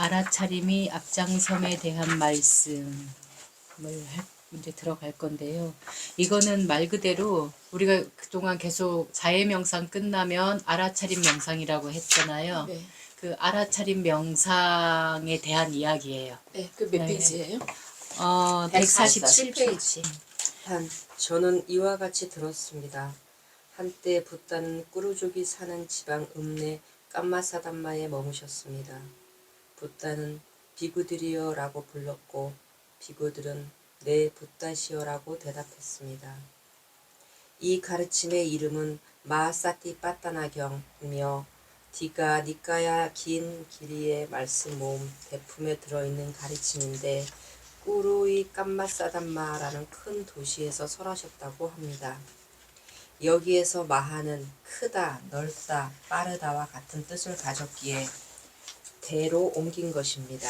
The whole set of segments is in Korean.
알아차림이 앞장섬에 대한 말씀을 이제 들어갈 건데요. 이거는 말 그대로 우리가 그동안 계속 자해명상 끝나면 알아차림 명상이라고 했잖아요. 네. 그 알아차림 명상에 대한 이야기예요. 네, 그 몇 네. 페이지예요? 147페이지. 저는 이와 같이 들었습니다. 한때 붓다는 꾸루족이 사는 지방 읍내 깜마사단마에 머무셨습니다. 붓다는 비구들이여라고 불렀고 비구들은 네 붓다시여라고 대답했습니다. 이 가르침의 이름은 마하사티 빠따나경이며 디가 니까야 긴 길이의 말씀 모음 대품에 들어있는 가르침인데 꾸루이 깜마사단마라는 큰 도시에서 설하셨다고 합니다. 여기에서 마하는 크다, 넓다, 빠르다와 같은 뜻을 가졌기에 대로 옮긴 것입니다.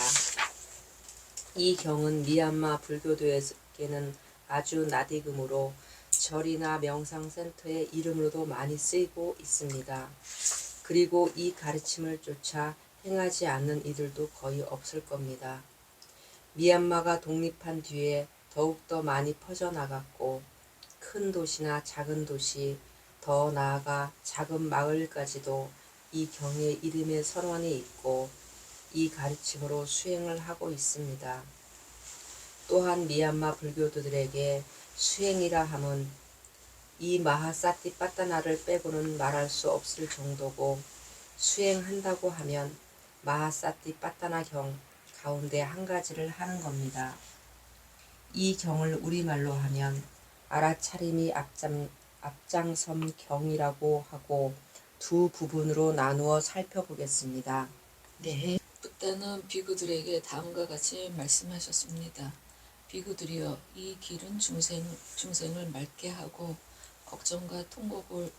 이 경은 미얀마 불교도에게는 아주 낯익음으로 절이나 명상센터의 이름으로도 많이 쓰이고 있습니다. 그리고 이 가르침을 쫓아 행하지 않는 이들도 거의 없을 겁니다. 미얀마가 독립한 뒤에 더욱더 많이 퍼져나갔고 큰 도시나 작은 도시, 더 나아가 작은 마을까지도 이 경의 이름의 선원이 있고 이 가르침으로 수행을 하고 있습니다. 또한 미얀마 불교도들에게 수행이라 함은 이 마하사티 빠따나를 빼고는 말할 수 없을 정도고 수행한다고 하면 마하사티 빠따나 경 가운데 한 가지를 하는 겁니다. 이 경을 우리말로 하면 알아차림이 앞장섬 경이라고 하고 두 부분으로 나누어 살펴보겠습니다. 네. 붓다는 비구들에게 다음과 같이 말씀하셨습니다. 비구들이여, 이 길은 중생을 맑게 하고 걱정과 통곡을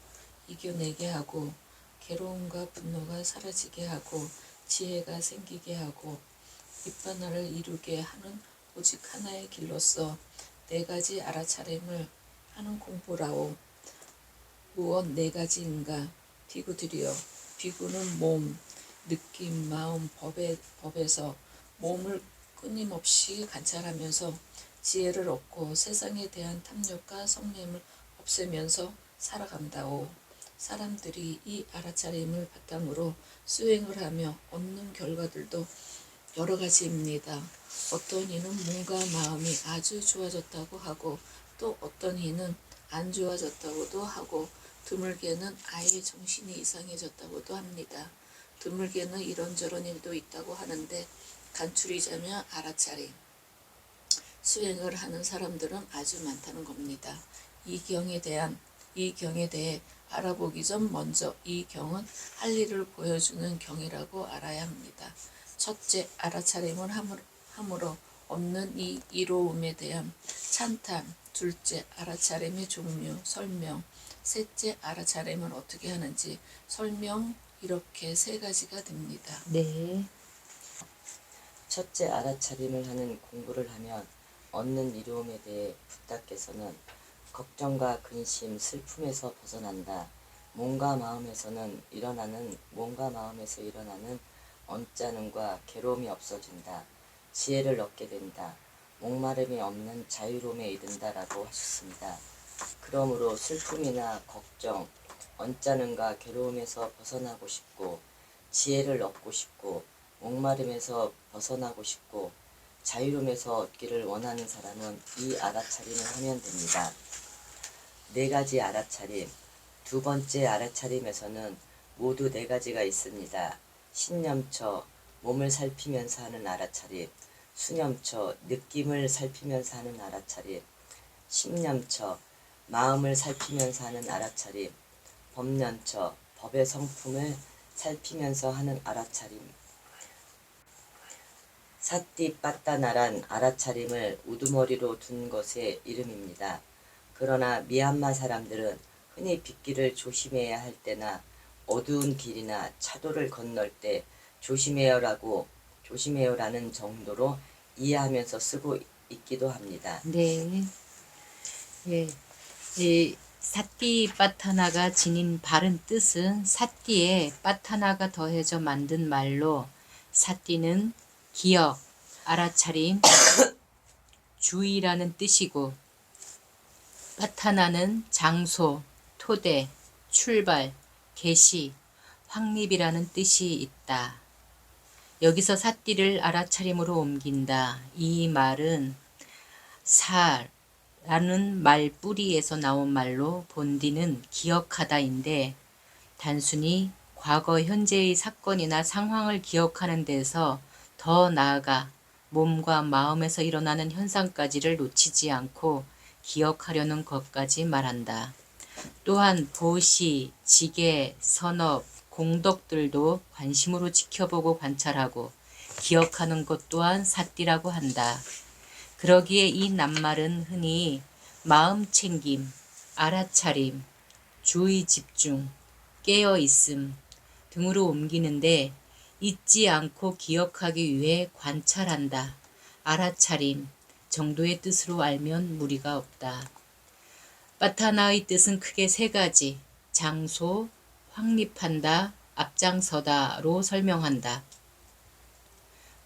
이겨내게 하고 괴로움과 분노가 사라지게 하고 지혜가 생기게 하고 입반화를 이루게 하는 오직 하나의 길로서 네 가지 알아차림을 하는 공부라오. 무엇 네 가지인가? 비구들이여, 비구는 몸, 느낌, 마음, 법에서 몸을 끊임없이 관찰하면서 지혜를 얻고 세상에 대한 탐욕과 성냄을 없애면서 살아간다오. 사람들이 이 알아차림을 바탕으로 수행을 하며 얻는 결과들도 여러 가지입니다. 어떤 이는 몸과 마음이 아주 좋아졌다고 하고 또 어떤 이는 안 좋아졌다고도 하고 드물게는 아예 정신이 이상해졌다고도 합니다. 드물게는 이런저런 일도 있다고 하는데 간추리자면 알아차림 수행을 하는 사람들은 아주 많다는 겁니다. 이 경에 대해 알아보기 전 먼저 이 경은 할 일을 보여주는 경이라고 알아야 합니다. 첫째, 알아차림을 함으로 얻는 이 이로움에 대한 찬탄. 둘째, 알아차림의 종류, 설명. 셋째, 알아차림을 어떻게 하는지 설명. 이렇게 세 가지가 됩니다. 네. 첫째, 알아차림을 하는 공부를 하면 얻는 이로움에 대해 붓다께서는 걱정과 근심, 슬픔에서 벗어난다. 몸과 마음에서 일어나는 언짢음과 괴로움이 없어진다. 지혜를 얻게 된다. 목마름이 없는 자유로움에 이른다라고 하셨습니다. 그러므로 슬픔이나 걱정, 언짢음과 괴로움에서 벗어나고 싶고 지혜를 얻고 싶고 목마름에서 벗어나고 싶고 자유로움에서 얻기를 원하는 사람은 이 알아차림을 하면 됩니다. 네 가지 알아차림. 두 번째 알아차림에서는 모두 네 가지가 있습니다. 신념처, 몸을 살피면서 하는 알아차림. 수념처, 느낌을 살피면서 하는 알아차림. 심념처, 마음을 살피면서 하는 알아차림. 법념처, 법의 성품을 살피면서 하는 알아차림. 사띠빠따나란 알아차림을 우두머리로 둔 것의 이름입니다. 그러나 미얀마 사람들은 흔히 빗길을 조심해야 할 때나 어두운 길이나 차도를 건널 때 조심해요라는 정도로 이해하면서 쓰고 있기도 합니다. 네. 예. 이 사띠빠타나가 지닌 바른 뜻은 사띠에 빠타나가 더해져 만든 말로 사띠는 기억, 알아차림, 주의라는 뜻이고 파타나는 장소, 토대, 출발, 개시, 확립이라는 뜻이 있다. 여기서 사띠를 알아차림으로 옮긴다. 이 말은 사라는 말 뿌리에서 나온 말로 본디는 기억하다인데 단순히 과거 현재의 사건이나 상황을 기억하는 데서 더 나아가 몸과 마음에서 일어나는 현상까지를 놓치지 않고 기억하려는 것까지 말한다. 또한 보시, 지계, 선업, 공덕들도 관심으로 지켜보고 관찰하고 기억하는 것 또한 사띠라고 한다. 그러기에 이 낱말은 흔히 마음 챙김, 알아차림, 주의 집중, 깨어 있음 등으로 옮기는데 잊지 않고 기억하기 위해 관찰한다, 알아차림 정도의 뜻으로 알면 무리가 없다. 파타나의 뜻은 크게 세 가지, 장소, 확립한다, 앞장서다로 설명한다.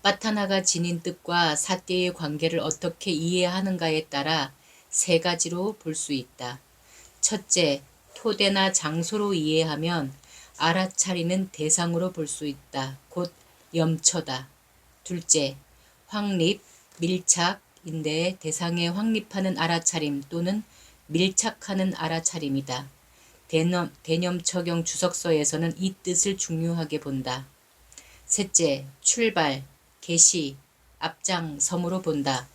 파타나가 지닌 뜻과 사띠의 관계를 어떻게 이해하는가에 따라 세 가지로 볼 수 있다. 첫째, 토대나 장소로 이해하면 알아차리는 대상으로 볼 수 있다. 곧 염처다. 둘째, 확립, 밀착인데 대상에 확립하는 알아차림 또는 밀착하는 알아차림이다. 대념처경 주석서에서는 이 뜻을 중요하게 본다. 셋째, 출발, 개시, 앞장섬으로 본다.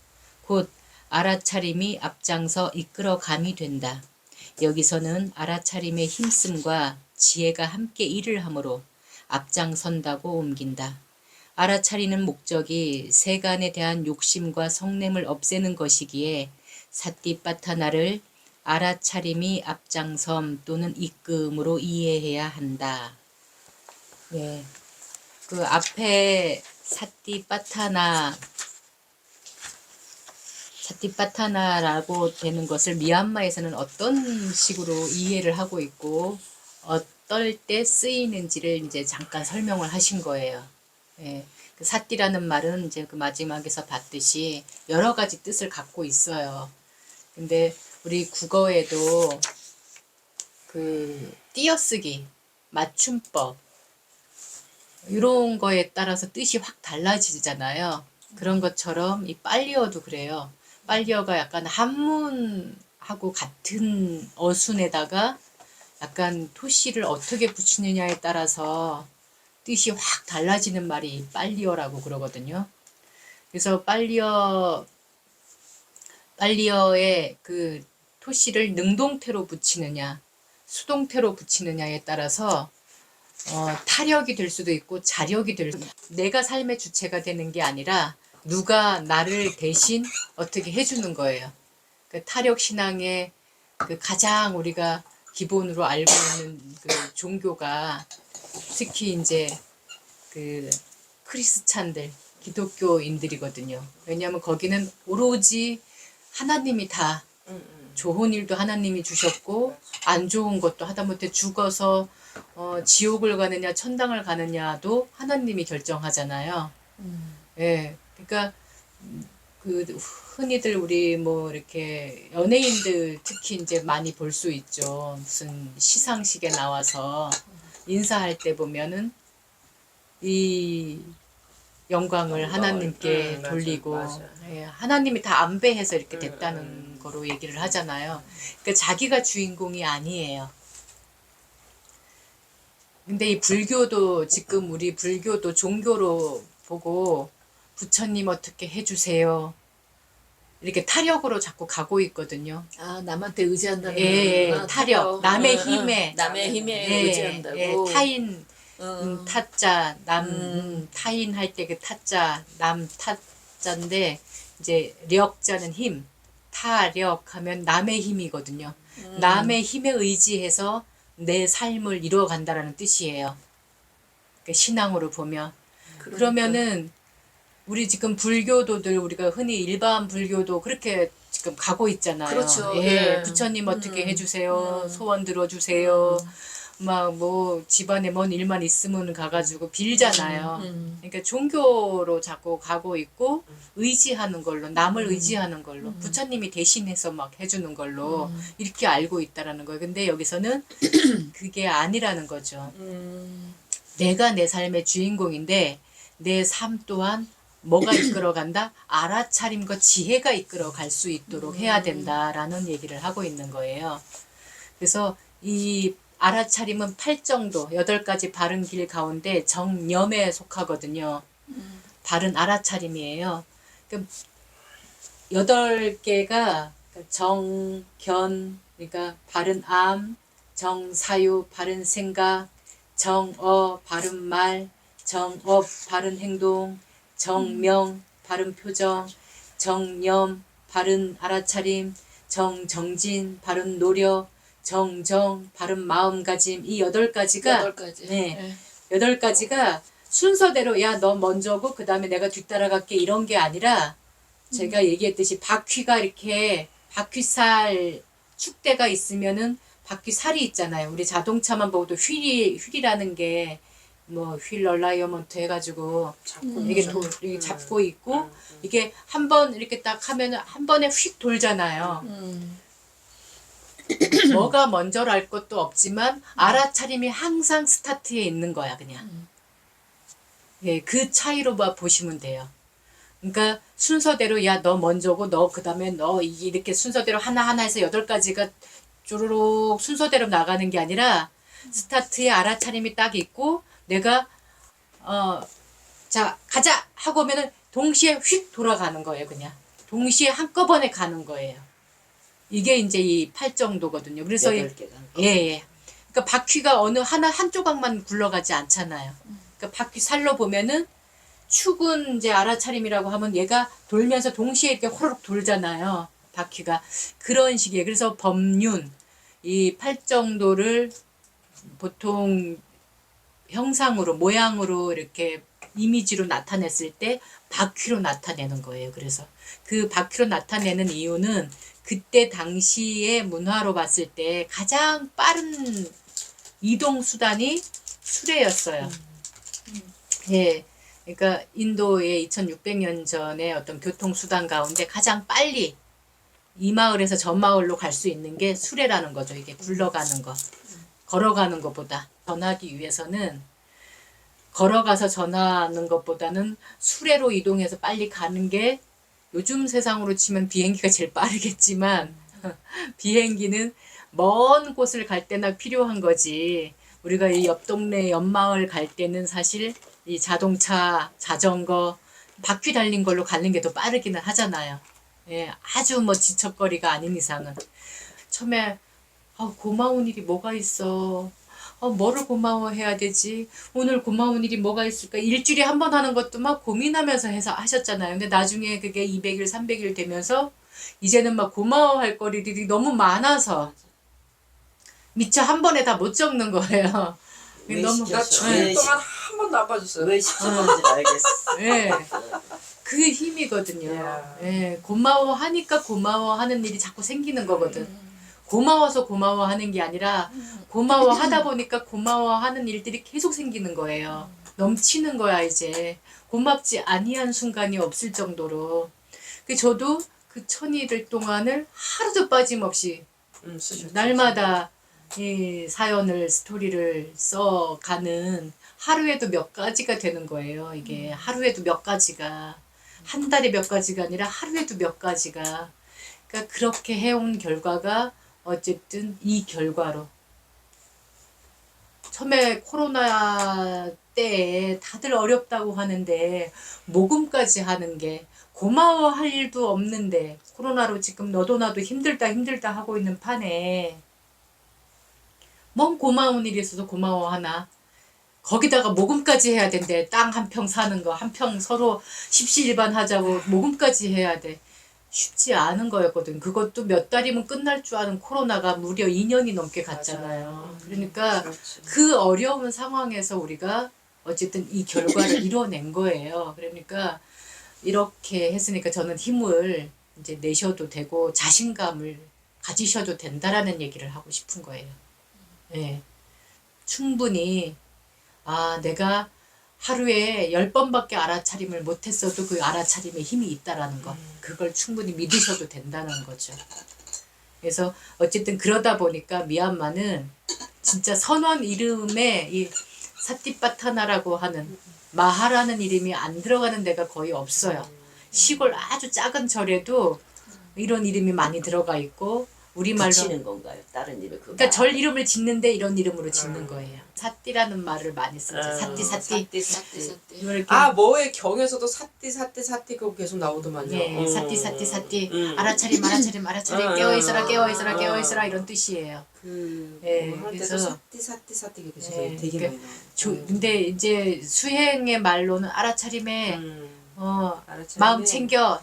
곧 알아차림이 앞장서 이끌어감이 된다. 여기서는 알아차림의 힘씀과 지혜가 함께 일을 하므로 앞장선다고 옮긴다. 알아차리는 목적이 세간에 대한 욕심과 성냄을 없애는 것이기에 사띠빠타나를 알아차림이 앞장섬 또는 이끔으로 이해해야 한다. 네, 그 앞에 사띠빠타나라고 되는 것을 미얀마에서는 어떤 식으로 이해를 하고 있고 어떨 때 쓰이는지를 이제 잠깐 설명을 하신 거예요. 예, 그 사띠라는 말은 이제 그 마지막에서 봤듯이 여러 가지 뜻을 갖고 있어요. 근데 우리 국어에도 그 띄어쓰기, 맞춤법 이런 거에 따라서 뜻이 확 달라지잖아요. 그런 것처럼 이 빨리어도 그래요. 빨리어가 약간 한문하고 같은 어순에다가 약간 토시를 어떻게 붙이느냐에 따라서 뜻이 확 달라지는 말이 빨리어라고 그러거든요. 그래서 빨리어의 그 토시를 능동태로 붙이느냐 수동태로 붙이느냐에 따라서 타력이 될 수도 있고 자력이 될 수도 있고 내가 삶의 주체가 되는 게 아니라 누가 나를 대신 어떻게 해주는 거예요. 그 타력 신앙의 그 가장 우리가 기본으로 알고 있는 그 종교가 특히 이제 그 크리스찬들, 기독교인들이거든요. 왜냐하면 거기는 오로지 하나님이 다 좋은 일도 하나님이 주셨고 안 좋은 것도 하다못해 죽어서 지옥을 가느냐 천당을 가느냐도 하나님이 결정하잖아요. 예, 그러니까 그 흔히들 우리 뭐 이렇게 연예인들 특히 이제 많이 볼 수 있죠. 무슨 시상식에 나와서 인사할 때 보면은 이 영광을 하나님께 돌리고 맞아. 예, 하나님이 다 안배해서 이렇게 됐다는 거로 얘기를 하잖아요. 그러니까 자기가 주인공이 아니에요. 근데 이 불교도 지금 우리 불교도 종교로 보고 부처님 어떻게 해주세요. 이렇게 타력으로 자꾸 가고 있거든요. 아, 남한테 의지한다는 예, 거구나. 타력, 남의 힘에, 남의 힘에 예, 의지한다고. 예, 타인, 어. 타자, 타인 할 때 그 타자, 남 타자인데, 이제 력자는 힘, 타력 하면 남의 힘이거든요. 남의 힘에 의지해서 내 삶을 이루어간다라는 뜻이에요. 그러니까 신앙으로 보면. 그러면은, 우리 지금 불교도들 우리가 흔히 일반 불교도 그렇게 지금 가고 있잖아요. 그렇죠. 예, 네. 부처님 어떻게 해주세요. 소원 들어주세요. 막 뭐 집안에 뭔 일만 있으면 가가지고 빌잖아요. 음. 그러니까 종교로 자꾸 가고 있고 의지하는 걸로 남을 의지하는 걸로 부처님이 대신해서 막 해주는 걸로 이렇게 알고 있다라는 거예요. 근데 여기서는 그게 아니라는 거죠. 내가 내 삶의 주인공인데 내 삶 또한 뭐가 이끌어간다? 알아차림과 지혜가 이끌어갈 수 있도록 해야 된다라는 얘기를 하고 있는 거예요. 그래서 이 알아차림은 8정도 8가지 바른 길 가운데 정념에 속하거든요. 바른 알아차림이에요. 그러니까 8개가 정, 견, 그러니까 바른 암, 정사유, 바른 생각, 정어, 바른 말, 정업, 바른 행동, 정명, 바른 표정, 정념, 바른 알아차림, 정정진, 바른 노력, 정정, 바른 마음가짐. 이 8가지가 8가지. 네. 8가지가 순서대로 야 너 먼저고 그 다음에 내가 뒤따라갈게 이런 게 아니라 제가 얘기했듯이 바퀴가 이렇게 바퀴살 축대가 있으면은 바퀴살이 있잖아요. 우리 자동차만 보고도 휠이라는 게 뭐 휠 얼라이어먼트 해가지고 이게 이게 잡고 있고 이게 한 번 이렇게 딱 하면은 한 번에 휙 돌잖아요. 뭐가 먼저랄 것도 없지만 알아차림이 항상 스타트에 있는 거야 그냥. 예, 그 차이로 보시면 돼요. 그러니까 순서대로 야 너 먼저고 너 그다음에 너 이렇게 순서대로 하나하나 해서 8가지가 쪼르륵 순서대로 나가는 게 아니라 스타트에 알아차림이 딱 있고 내가 자 가자 하고 오면은 동시에 휙 돌아가는 거예요 그냥. 동시에 한꺼번에 가는 거예요. 이게 이제 이 8정도거든요. 그래서 8개가 예. 그러니까 바퀴가 어느 한 조각만 굴러가지 않잖아요. 그러니까 바퀴 살로 보면은 축은 이제 알아차림이라고 하면 얘가 돌면서 동시에 이렇게 호로록 돌잖아요. 바퀴가 그런 식이에요. 그래서 법륜 이 8정도를 보통 형상으로 모양으로 이렇게 이미지로 나타냈을 때 바퀴로 나타내는 거예요. 그래서 그 바퀴로 나타내는 이유는 그때 당시의 문화로 봤을 때 가장 빠른 이동 수단이 수레였어요. 예. 그러니까 인도의 2600년 전의 어떤 교통 수단 가운데 가장 빨리 이 마을에서 저 마을로 갈 수 있는 게 수레라는 거죠. 이게 굴러가는 거. 걸어가는 것보다 전하기 위해서는 걸어가서 전하는 것보다는 수레로 이동해서 빨리 가는 게 요즘 세상으로 치면 비행기가 제일 빠르겠지만 비행기는 먼 곳을 갈 때나 필요한 거지. 우리가 이 옆 동네 옆 마을 갈 때는 사실 이 자동차, 자전거, 바퀴 달린 걸로 가는 게 더 빠르기는 하잖아요. 예, 아주 뭐 지척거리가 아닌 이상은. 처음에 고마운 일이 뭐가 있어. 뭐를 고마워해야 되지? 오늘 고마운 일이 뭐가 있을까? 일주일에 한 번 하는 것도 막 고민하면서 해서 하셨잖아요. 근데 나중에 그게 200일, 300일 되면서 이제는 막 고마워할 거리들이 너무 많아서 미처 한 번에 다 못 적는 거예요. 왜 너무 나 시켰어? 7일 동안 한 번도 안 봐줬어요. 왜 시켰는지 알겠어. 예. 그 힘이거든요. 야. 예. 고마워하니까 고마워하는 일이 자꾸 생기는 거거든. 고마워서 고마워하는 게 아니라 고마워하다 보니까 고마워하는 일들이 계속 생기는 거예요. 넘치는 거야 이제. 고맙지 아니한 순간이 없을 정도로. 저도 그 1000일 동안을 하루도 빠짐없이 쓰셨죠. 날마다 이 사연을 스토리를 써가는 하루에도 몇 가지가 되는 거예요. 이게 하루에도 몇 가지가 한 달에 몇 가지가 아니라 하루에도 몇 가지가 그러니까 그렇게 해온 결과가 어쨌든 이 결과로 처음에 코로나 때에 다들 어렵다고 하는데 모금까지 하는 게 고마워할 일도 없는데 코로나로 지금 너도 나도 힘들다 하고 있는 판에 뭔 고마운 일이 있어서 고마워하나 거기다가 모금까지 해야 된대. 땅 한 평 사는 거 한 평 서로 십시일반 하자고 모금까지 해야 돼. 쉽지 않은 거였거든. 그것도 몇 달이면 끝날 줄 아는 코로나가 무려 2년이 넘게 갔잖아요. 그러니까 그렇지. 그 어려운 상황에서 우리가 어쨌든 이 결과를 이뤄낸 거예요. 그러니까 이렇게 했으니까 저는 힘을 이제 내셔도 되고 자신감을 가지셔도 된다라는 얘기를 하고 싶은 거예요. 예. 충분히 내가 하루에 10번밖에 알아차림을 못했어도 그 알아차림에 힘이 있다라는 거, 그걸 충분히 믿으셔도 된다는 거죠. 그래서 어쨌든 그러다 보니까 미얀마는 진짜 선원 이름에 이 사티파타나라고 하는 마하라는 이름이 안 들어가는 데가 거의 없어요. 시골 아주 작은 절에도 이런 이름이 많이 들어가 있고, 우리말로 붙이는 건가요? 다른 이름 그러니까 절 이름을 짓는데 이런 이름으로 짓는 거예요. 사띠라는 말을 많이 쓰죠. 사띠. 사띠 사띠. 이렇게 뭐의 경에서도 사띠 그거 계속 나오더만요. 예, 사띠. 알아차림 깨어있어라 이런 뜻이에요. 예, 할 때도 그래서 사띠 계속 예, 되게 그러니까 많이 나와요. 근데 이제 수행의 말로는 알아차림에 마음 챙겨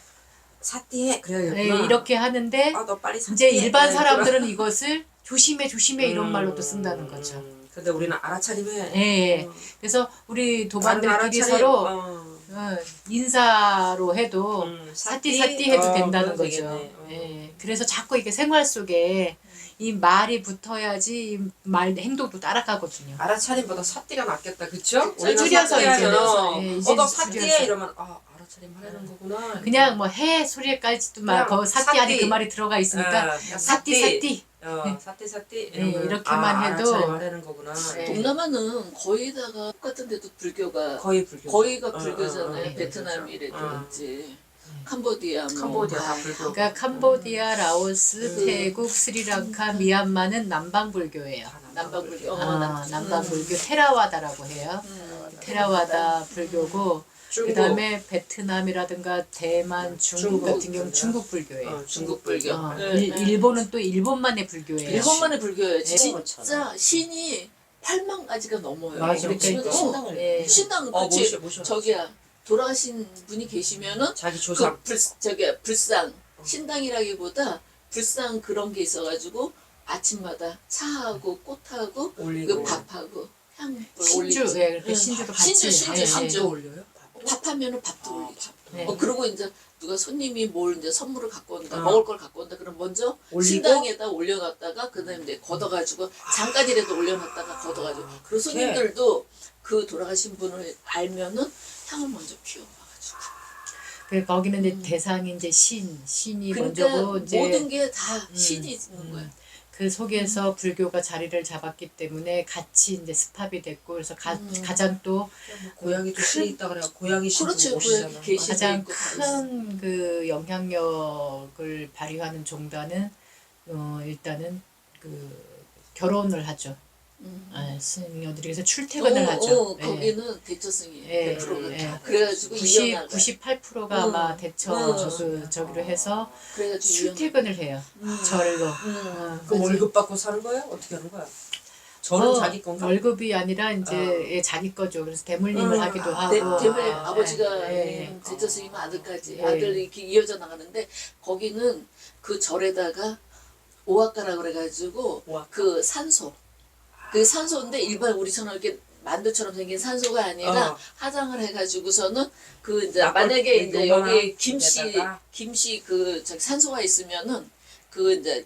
사띠해 그래야겠구나. 예, 이렇게 하는데 너 빨리 이제 사띠해. 일반 네, 사람들은 이것을 조심해 이런 말로도 쓴다는 거죠. 근데 우리는 알아차림해. 예. 그래서 우리 도반들끼리 알아차림. 서로 인사로 해도 사띠 해도 된다는 그건 거죠. 되겠네. 예. 그래서 자꾸 이게 생활 속에 이 말이 붙어야지 이 말 행동도 따라가거든요. 알아차림보다 사띠가 낫겠다, 그쵸? 네, 줄여서 이제 이제는 이제 너 사띠해 줄여서. 이러면 알아차림 하려는 거구나. 그냥 뭐 해 소리까지도 막 그냥 거 사띠 안에 사띠. 그 말이 들어가 있으니까 그냥 사띠. 사띠 네, 이렇게만 해도 알아차림 하려는 거구나. 네. 동남아는 거의다가 똑같은데도 불교가 거의 불교. 거의가 불교잖아요. 네. 베트남이라든지 캄보디아 캄보디아 다 불교. 그러니까 캄보디아, 라오스, 태국, 스리랑카, 미얀마는 남방불교예요. 남방불교. 남방불교 테라와다라고 해요. 테라와다 불교고 그다음에 베트남이라든가 대만, 중국 같은 경우 중국 불교예요. 중국 불교. 일본은 또 일본만의 불교예요. 일본만의 불교예요. 진짜 것처럼. 신이 8만 가지가 넘어요. 맞아. 그러니까 신당을 예. 신당 그치 저기야 돌아가신 분이 계시면은 자기 조상. 불상 신당이라기보다 불상 그런 게 있어가지고 아침마다 차하고 꽃하고 올리고. 그 밥하고 향불 신주, 올리지. 예, 그렇게 신주도 같이. 신주. 올려요? 밥하면은 밥도 올리죠. 네. 그리고 이제 누가 손님이 뭘 이제 선물을 갖고 온다, 어. 먹을 걸 갖고 온다, 그럼 먼저 올리고? 신당에다 올려놨다가 그다음에 이제 걷어가지고 잠깐이라도 올려놨다가 걷어가지고 그리고 그렇게? 손님들도 그 돌아가신 분을 알면은 향을 먼저 피워봐가지고. 그 거기는 이제 대상이 이제 신이 그러니까 먼저고 이제 모든 게 다 신이 있는 거야. 그 속에서 불교가 자리를 잡았기 때문에 같이 이제 습합이 됐고 그래서 가장 또 고양이도 신이 있다 그래. 고양이 신 그렇죠. 보고 오시잖아. 계시- 가장 있고 다 큰 그 영향력을 발휘하는 종단은 일단은 그 결혼을 하죠. 스님들이 그래서 출퇴근을 하죠. 예. 거기는 대처승이에요. 예, 100%가 예. 다. 그래가지고 98%가 아마 대처 저기로 해서 그래가지고 출퇴근을 해요. 절로. 그럼 월급 받고 사는 거야? 어떻게 하는 거야? 저는 자기 건가? 월급이 아니라 이제 예, 자기 거죠. 그래서 대물림을 하기도 하고. 대물림 예, 아버지가 예, 대처승이면 아들까지 예. 아들이 이렇게 이어져 나가는데 거기는 그 절에다가 오아카라 그래가지고 오아카. 그 산소 그 산소인데 일반 우리처럼 이렇게 만두처럼 생긴 산소가 아니라 화장을 해가지고서는 그 이제 만약에 이제 여기 김씨 그 저기 산소가 있으면은 그 이제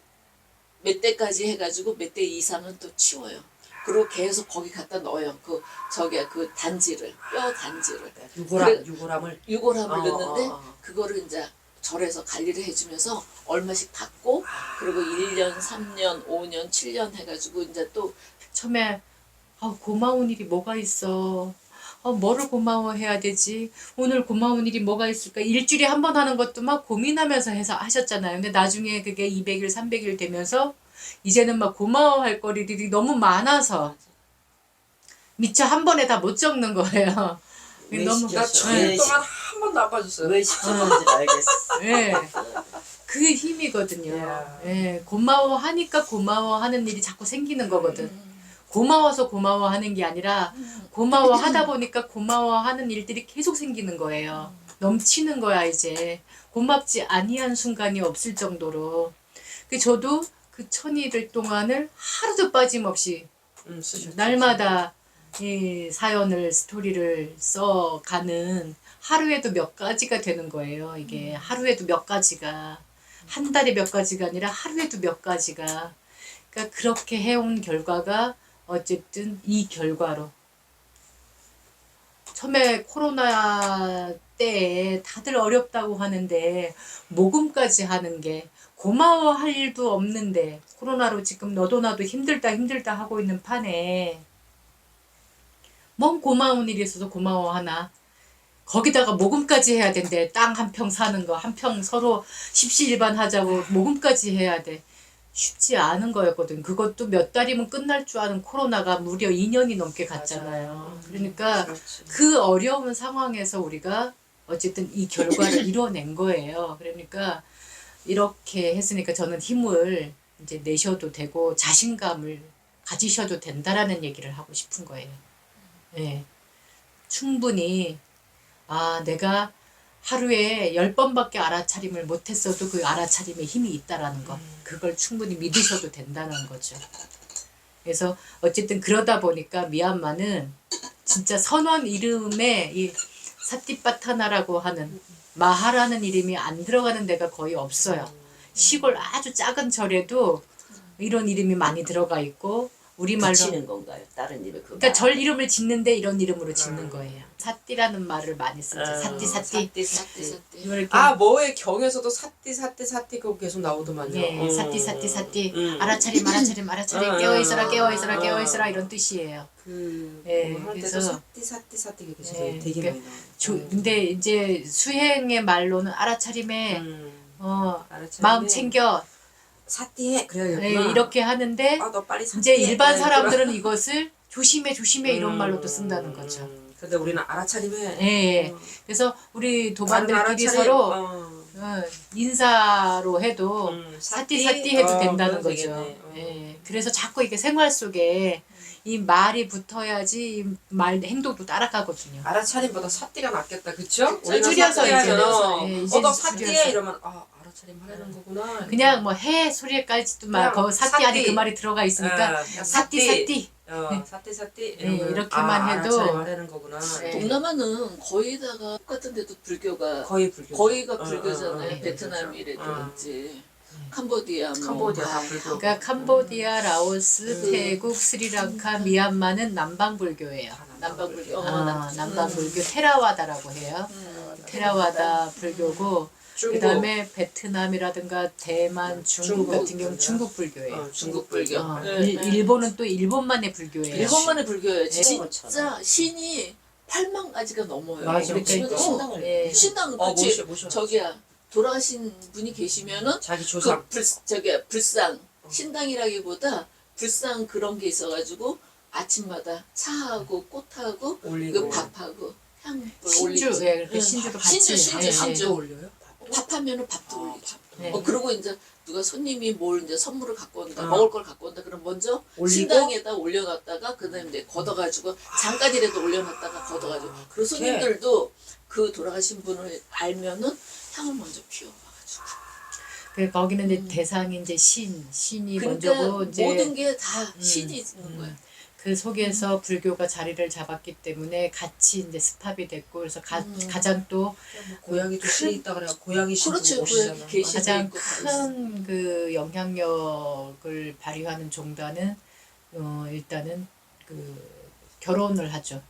몇 대까지 해가지고 몇 대 이상은 또 치워요. 그리고 계속 거기 갖다 넣어요. 그 저기 그 단지를 뼈 단지를 유골함을 유골함을 넣는데 그거를 이제 절에서 관리를 해주면서 얼마씩 받고 그리고 1년, 3년, 5년, 7년 해가지고 이제 또 처음에 고마운 일이 뭐가 있어. 뭐를 고마워해야 되지? 오늘 고마운 일이 뭐가 있을까? 일주일에 한 번 하는 것도 막 고민하면서 해서 하셨잖아요. 근데 나중에 그게 200일, 300일 되면서 이제는 막 고마워할 거리들이 너무 많아서 미처 한 번에 다 못 적는 거예요. 왜 너무 나 시켰어? 7일 동안 한 번도 안 빠졌어요. 왜 시켰는지 알겠어. 예. 그 힘이거든요. 야. 예. 고마워하니까 고마워하는 일이 자꾸 생기는 거거든. 고마워서 고마워하는 게 아니라 고마워하다 보니까 고마워하는 일들이 계속 생기는 거예요. 넘치는 거야 이제. 고맙지 아니한 순간이 없을 정도로. 저도 그 1000일 동안을 하루도 빠짐없이 쓰셨죠. 날마다 이 사연을 스토리를 써가는 하루에도 몇 가지가 되는 거예요. 이게 하루에도 몇 가지가 한 달에 몇 가지가 아니라 하루에도 몇 가지가 그러니까 그렇게 해온 결과가 어쨌든 이 결과로 처음에 코로나 때에 다들 어렵다고 하는데 모금까지 하는 게 고마워할 일도 없는데 코로나로 지금 너도 나도 힘들다 힘들다 하고 있는 판에 뭔 고마운 일이 있어서 고마워하나. 거기다가 모금까지 해야 된대. 땅 한 평 사는 거 한 평 서로 십시일반하자고 모금까지 해야 돼. 쉽지 않은 거였거든. 그것도 몇 달이면 끝날 줄 아는 코로나가 무려 2년이 넘게 갔잖아요. 그러니까 그렇지. 그 어려운 상황에서 우리가 어쨌든 이 결과를 이뤄낸 거예요. 그러니까 이렇게 했으니까 저는 힘을 이제 내셔도 되고 자신감을 가지셔도 된다라는 얘기를 하고 싶은 거예요. 예. 충분히 내가 하루에 10번밖에 알아차림을 못했어도 그 알아차림에 힘이 있다라는 거. 그걸 충분히 믿으셔도 된다는 거죠. 그래서 어쨌든 그러다 보니까 미얀마는 진짜 선원 이름에 이 사띠바타나라고 하는 마하라는 이름이 안 들어가는 데가 거의 없어요. 시골 아주 작은 절에도 이런 이름이 많이 들어가 있고 우리말로 붙이는 건가요? 다른 이름 그러니까 절 이름을 짓는데 이런 이름으로 짓는 거예요. 사띠라는 말을 많이 쓰죠. 사띠. 사띠. 이렇게 뭐의 경에서도 사띠 그거 계속 나오더만요. 예, 사띠. 알아차림 깨어있어라 이런 뜻이에요. 예, 할 때도 그래서 사띠 계속 예, 되게 그러니까 많이 나와요. 근데 이제 수행의 말로는 알아차림에 알아차림에 마음 챙겨 사띠해 그래야겠구나. 예, 이렇게 하는데 너 빨리 이제 사띠해. 일반 그래야겠구나. 사람들은 이것을 조심해 이런 말로도 쓴다는 거죠. 근데 우리는 알아차림해. 예. 그래서 우리 다른 도반들끼리 알아차림, 서로 인사로 해도 사띠 해도 된다는 그래도 거죠. 되겠네. 예. 그래서 자꾸 이게 생활 속에 이 말이 붙어야지 이 말 행동도 따라가거든요. 알아차림보다 사띠가 낫겠다, 그쵸? 자, 줄여서 이제 줄여서. 이제 너 사띠해 줄여서. 이러면 알아차림 하려는 거구나. 그냥 뭐 해 소리까지도 막 그냥 거 사띠 안에 사띠. 그 말이 들어가 있으니까 그냥 사띠. 사띠 네, 이렇게만 해도 알아차림 하려는 거구나. 네. 동남아는 거의다가 똑같은데도 불교가 거의 불교. 거의가 불교잖아요. 네, 베트남이라든지 캄보디아 캄보디아 다 불교. 그러니까 캄보디아, 라오스, 태국, 스리랑카, 미얀마는 남방불교예요. 남방불교. 남방불교 테라와다라고 해요. 테라와다 불교고 그다음에 베트남이라든가 대만, 중국 같은 경우 중국 불교예요. 중국 불교. 일본은 또 일본만의 불교예요. 일본만의 불교예요. 네. 진짜 신이 8만 가지가 넘어요. 맞아. 우리 치면 그러니까 신당을. 예. 신당 그치. 모셔. 저기야 돌아가신 분이 계시면은 자기 조상. 불상 신당이라기보다 불상 그런 게 있어가지고 아침마다 차하고 꽃하고 올리고. 그 밥하고 향불 신주, 올리지. 예, 그렇게 신주도 같이. 신주. 밥도 올려요? 밥하면은 밥도 올리죠. 네. 그리고 이제 누가 손님이 뭘 이제 선물을 갖고 온다, 어. 먹을 걸 갖고 온다, 그럼 먼저 올리고? 신당에다 올려놨다가 그다음에 이제 걷어가지고 잠깐이라도 올려놨다가 걷어가지고 그리고 그렇게? 손님들도 그 돌아가신 분을 알면은 향을 먼저 피워가지고. 그 거기는 이제 대상이 이제 신이 그러니까 먼저고 이제 모든 게 다 신이 있는 거야. 그 속에서 불교가 자리를 잡았기 때문에 같이 이제 습합이 됐고 그래서 가장 또 고양이도 신이 있다 그래. 고양이 신 그렇죠. 보고 고양이 오시잖아. 계시- 가장 있고 다 큰 그 영향력을 발휘하는 종단은 일단은 그 결혼을 하죠.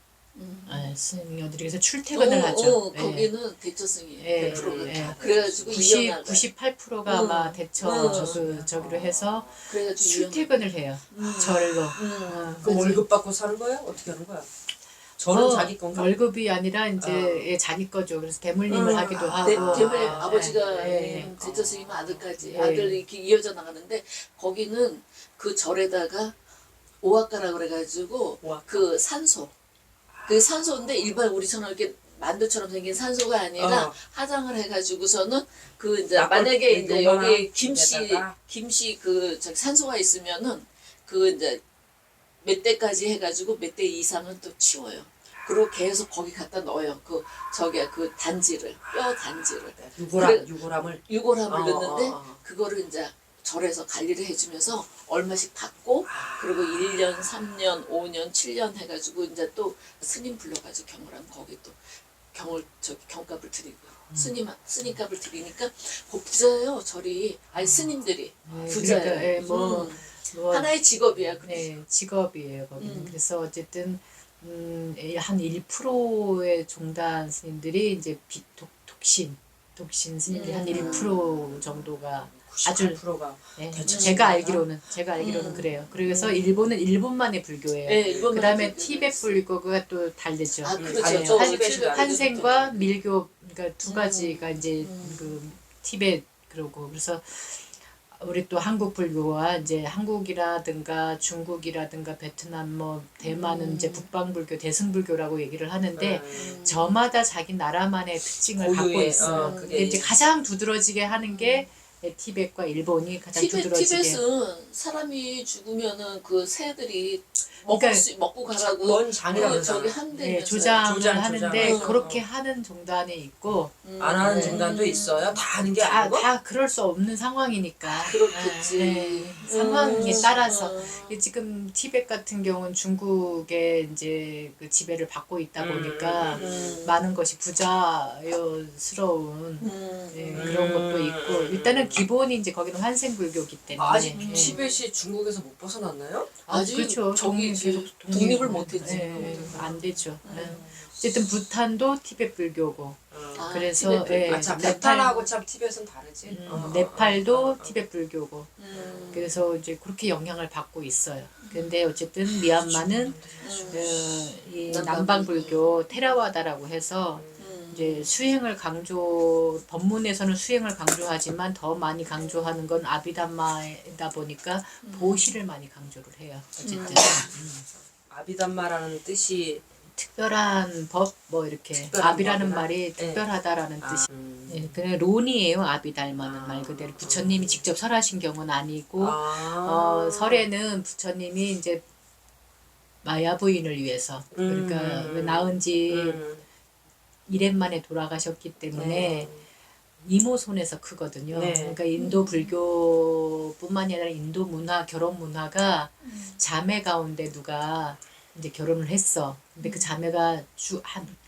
스님들이 그래서 출퇴근을 하죠. 예. 거기는 대처승이에요. 100%가 예. 다. 그래가지고 98%가 아마 대처 저기로 해서 그래가지고 출퇴근을 해요. 절로. 그럼 월급 받고 사는 거야? 어떻게 하는 거야? 저는 자기 건가? 월급이 아니라 이제 예, 자기 거죠. 그래서 대물림을 하기도 하고. 대물림 아버지가 예. 대처스님 아들까지 예. 아들이 이렇게 이어져 나가는데 거기는 그 절에다가 오아카라 그래가지고 오아카. 그 산소 그 산소인데 일반 우리처럼 이렇게 만두처럼 생긴 산소가 아니라 화장을 해가지고서는 그 이제 만약에 이제 여기 김씨 그 저기 산소가 있으면은 그 이제 몇 대까지 해가지고 몇 대 이상은 또 치워요. 그리고 계속 거기 갖다 넣어요. 그 저기 그 단지를 뼈 단지를 유골함을 유골함을 넣는데 그거를 이제 절에서 관리를 해주면서 얼마씩 받고 그리고 1년, 3년, 5년, 7년 해가지고 이제 또 스님 불러가지고 경을 거기 또 경을 저기 경값을 드리고 스님값을 드리니까 부자예요 절이 아니 스님들이 부자예요. 그러니까, 예, 뭐 뭐, 하나의 직업이야. 그게. 네, 직업이에요, 거기는. 음. 그래서 어쨌든, 한 1%의 종단 스님들이 이제 독신 스님들이 한 1% 정도가 아주 98%가 네, 대체신가요? 제가 알기로는 음. 그래요. 그래서 일본은 일본만의 불교예요. 네, 일본만 그다음에 불교가 티베트 있어요. 불교가 또 다르죠. 아, 그렇죠. 아니에요. 저 티베트가 티베트 한생과 불교. 밀교 그러니까 두 가지가 이제 음. 그 티베트 그러고 그래서 우리 또 한국 불교와 이제 한국이라든가 중국이라든가 베트남 뭐 대만은 이제 북방불교 대승불교라고 얘기를 하는데 저마다 자기 나라만의 특징을 갖고 고유의, 있어요. 그게 근데 이제 가장 두드러지게 하는 게 티벳과 일본이 가장 두드러지게. 티벳은 사람이 죽으면은 그 새들이 그러니까 먹고 가라고 먼 장이라고 그 저기 그러잖아. 한대면서 네, 조장을 조장. 하는데 음. 그렇게 하는 종단이 있고 안 하는 네. 종단도 있어요? 다 하는 게 다, 아니고? 다 그럴 수 없는 상황이니까. 그렇겠지. 네, 상황에 따라서. 음. 지금 티벳 같은 경우는 중국의 이제 그 지배를 받고 있다 보니까 많은 것이 부자연스러운 그런 것도 있고 일단은 기본이 이제 거기는 환생불교기 때문에 아직 예. 티벳이 중국에서 못 벗어났나요? 아직 그렇죠. 저기 계속 독립을 못했지. 안 되죠. 예. 어쨌든 부탄도 티벳 불교고 아, 그래서 티베트. 예, 참 네팔, 베탄하고 참 티벳은 다르지. 네팔도 티벳 불교고 음. 그래서 이제 그렇게 영향을 받고 있어요. 근데 어쨌든 미얀마는 이 남방 불교 테라와다라고 해서 이제 수행을 법문에서는 수행을 강조하지만 더 많이 강조하는 건 아비담마이다 보니까 보시를 많이 강조를 해요. 어쨌든 아비담마라는 뜻이 특별한 법 뭐 이렇게 특별한 아비라는 법이나? 말이 네. 특별하다라는 뜻이. 음. 예, 그냥 론이에요. 아비달마는 말 그대로 부처님이 직접 설하신 경우는 아니고 설에는 부처님이 이제 마야 부인을 위해서 그러니까 왜 낳은 지 1년 만에 돌아가셨기 때문에 이모 손에서 크거든요. 네. 그러니까 인도 불교뿐만이 아니라 인도 문화, 결혼 문화가 자매 가운데 누가 이제 결혼을 했어. 근데 그 자매가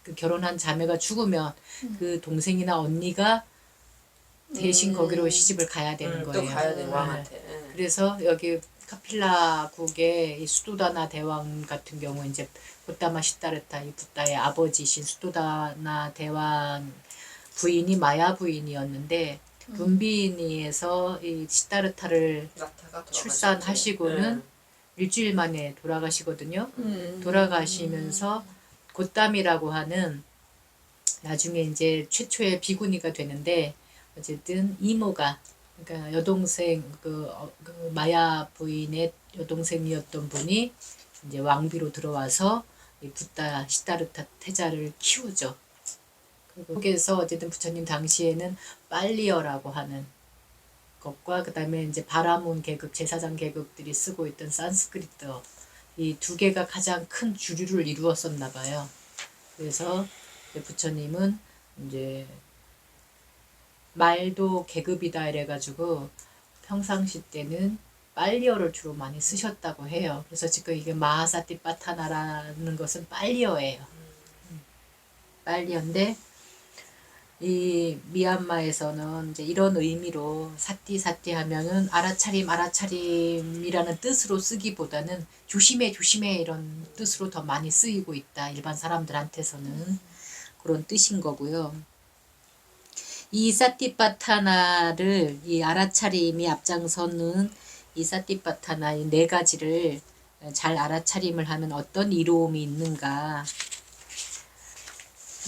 그 결혼한 자매가 죽으면 그 동생이나 언니가 대신 거기로 시집을 가야 되는 또 거예요. 가야 되는 네. 왕한테. 그래서 여기 카필라국의 이 수도다나 대왕 같은 경우 이제 고타마 시타르타 이 붓다의 아버지신 수도다나 대왕 부인이 마야 부인이었는데 룸비니에서 이 시타르타를 나타가 출산하시고는 일주일 만에 돌아가시거든요. 돌아가시면서 고땀이라고 하는 나중에 이제 최초의 비구니가 되는데 어쨌든 이모가 그러니까 여동생 그 마야 부인의 여동생이었던 분이 이제 왕비로 들어와서 이 붓다 시타르타 태자를 키우죠. 그리고 거기에서 어쨌든 부처님 당시에는 빨리어라고 하는 것과 그다음에 이제 바라문 계급 제사장 계급들이 쓰고 있던 산스크리트어 이 두 개가 가장 큰 주류를 이루었었나 봐요. 그래서 이제 부처님은 이제 말도 계급이다 이래가지고 평상시 때는 빨리어를 주로 많이 쓰셨다고 해요. 그래서 지금 이게 마하사티파타나라는 것은 빨리어예요. 빨리어인데 이 미얀마에서는 이제 이런 의미로 사띠 하면은 알아차림이라는 뜻으로 쓰기보다는 조심해 이런 뜻으로 더 많이 쓰이고 있다. 일반 사람들한테서는 그런 뜻인 거고요. 이 사띠파타나를 이 알아차림이 앞장서는 이 사띠파타나 이 네 가지를 잘 알아차림을 하면 어떤 이로움이 있는가.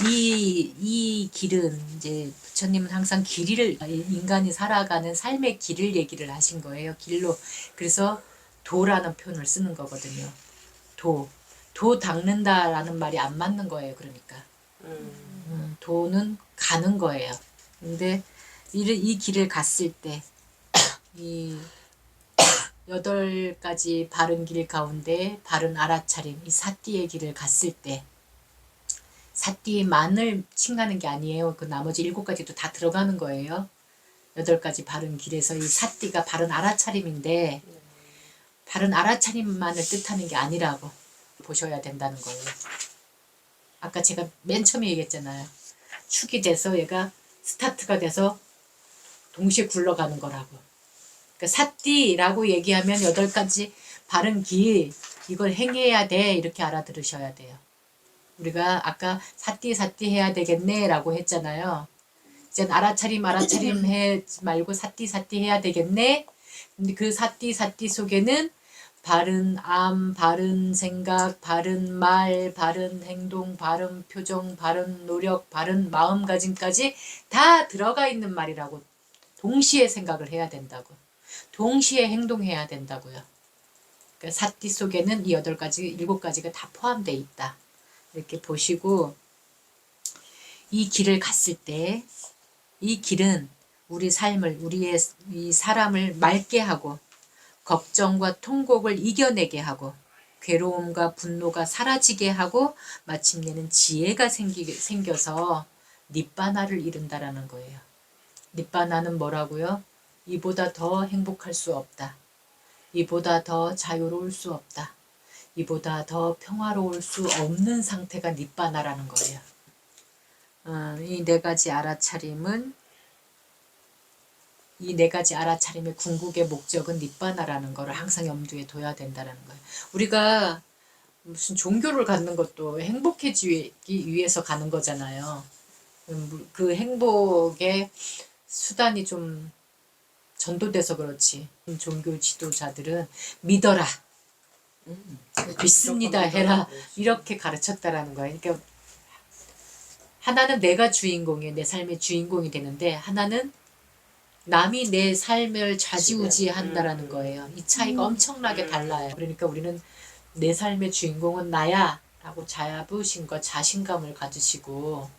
이 길은 이제 부처님은 항상 길이를 인간이 살아가는 삶의 길을 얘기를 하신 거예요. 길로. 그래서 도라는 표현을 쓰는 거거든요. 도 닦는다라는 말이 안 맞는 거예요. 그러니까 도는 가는 거예요. 근데 이 길을 갔을 때 이 8가지 바른 길 가운데 바른 알아차림 이 사띠의 길을 갔을 때 사띠만을 칭하는 게 아니에요. 그 나머지 7가지도 다 들어가는 거예요. 8가지 바른 길에서 이 사띠가 바른 알아차림인데 바른 알아차림만을 뜻하는 게 아니라고 보셔야 된다는 거예요. 아까 제가 맨 처음에 얘기했잖아요. 축이 돼서 얘가 스타트가 돼서 동시에 굴러가는 거라고. 그러니까 사띠라고 얘기하면 8가지 바른 길 이걸 행해야 돼 이렇게 알아들으셔야 돼요. 우리가 아까 사띠 해야 되겠네 라고 했잖아요. 이제 알아차림 해 말고 사띠 해야 되겠네. 근데 그 사띠 속에는 바른 암, 바른 생각, 바른 말, 바른 행동, 바른 표정, 바른 노력, 바른 마음가짐까지 다 들어가 있는 말이라고. 동시에 생각을 해야 된다고. 동시에 행동해야 된다고요. 그러니까 사띠 속에는 이 8가지, 7가지가 다 포함되어 있다. 이렇게 보시고 이 길을 갔을 때 이 길은 우리 삶을, 우리의 이 사람을 맑게 하고 걱정과 통곡을 이겨내게 하고 괴로움과 분노가 사라지게 하고 마침내는 지혜가 생겨서 니바나를 이룬다라는 거예요. 니바나는 뭐라고요? 이보다 더 행복할 수 없다. 이보다 더 자유로울 수 없다. 이보다 더 평화로울 수 없는 상태가 니바나라는 거예요. 이 4가지 알아차림은 이 4가지 알아차림의 궁극의 목적은 니바나라는 거를 항상 염두에 둬야 된다는 거예요. 우리가 무슨 종교를 갖는 것도 행복해지기 위해서 가는 거잖아요. 그 행복의 수단이 좀 전도돼서 그렇지. 종교 지도자들은 믿어라. 믿습니다 해라. 이렇게 가르쳤다라는 거예요. 그러니까 하나는 내가 주인공이에요. 내 삶의 주인공이 되는데 하나는 남이 내 삶을 좌지우지한다라는 거예요. 이 차이가 엄청나게 달라요. 그러니까 우리는 내 삶의 주인공은 나야 라고 자부심과 자신감을 가지시고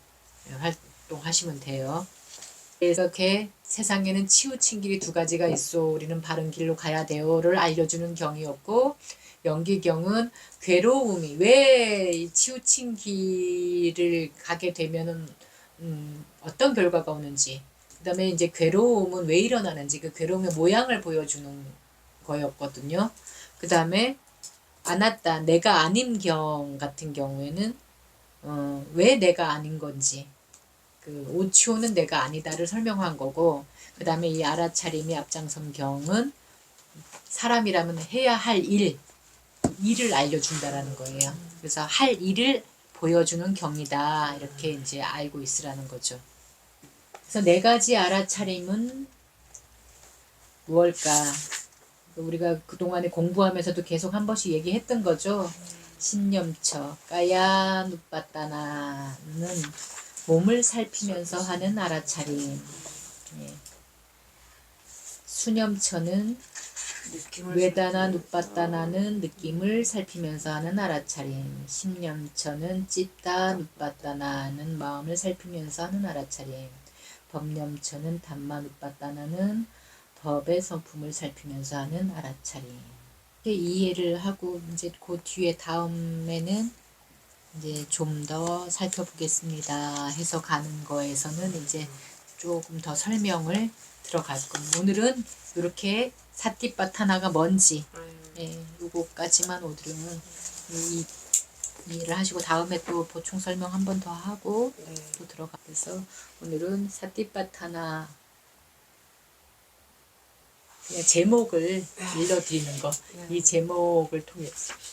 활동하시면 돼요. 이렇게 세상에는 치우친 길이 2가지가 있어. 우리는 바른 길로 가야 돼요를 알려주는 경이었고 연기경은 괴로움이 왜 치우친 길을 가게 되면은 어떤 결과가 오는지 그 다음에 이제 괴로움은 왜 일어나는지 그 괴로움의 모양을 보여주는 거였거든요. 그 다음에 안았다 내가 아닌 경 같은 경우에는 왜 내가 아닌 건지 그 오치오는 내가 아니다를 설명한 거고 그 다음에 이 알아차림이 앞장선 경은 사람이라면 해야 할 일을 알려준다라는 거예요. 그래서 할 일을 보여주는 경이다 이렇게 이제 알고 있으라는 거죠. 그래서 4가지 알아차림은 무엇일까? 우리가 그동안에 공부하면서도 계속 한 번씩 얘기했던 거죠. 신념처, 까야 누빠따나는 몸을 살피면서 하는 알아차림. 예. 수념처는 외다나 누빠따나는 느낌을 살피면서 하는 알아차림. 신념처는 찝다 누빠따나는 마음을 살피면서 하는 알아차림. 법념처는 담마 누빠따나는 법의 성품을 살피면서 하는 알아차림. 이렇게 이해를 하고 이제 그 뒤에 다음에는 이제 좀 더 살펴보겠습니다 해서 가는 거에서는 이제 조금 더 설명을 들어갈 겁니다. 오늘은 이렇게 사띠빠타나가 뭔지 요거까지만 오늘은 이해를 하시고 다음에 또 보충 설명 한 번 더 하고 또 들어가서 오늘은 사띠빠타나 그냥 제목을 일러드리는 거. 이 제목을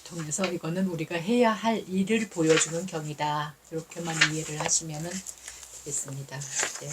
통해서 이거는 우리가 해야 할 일을 보여주는 경이다. 이렇게만 이해를 하시면 되겠습니다. 네.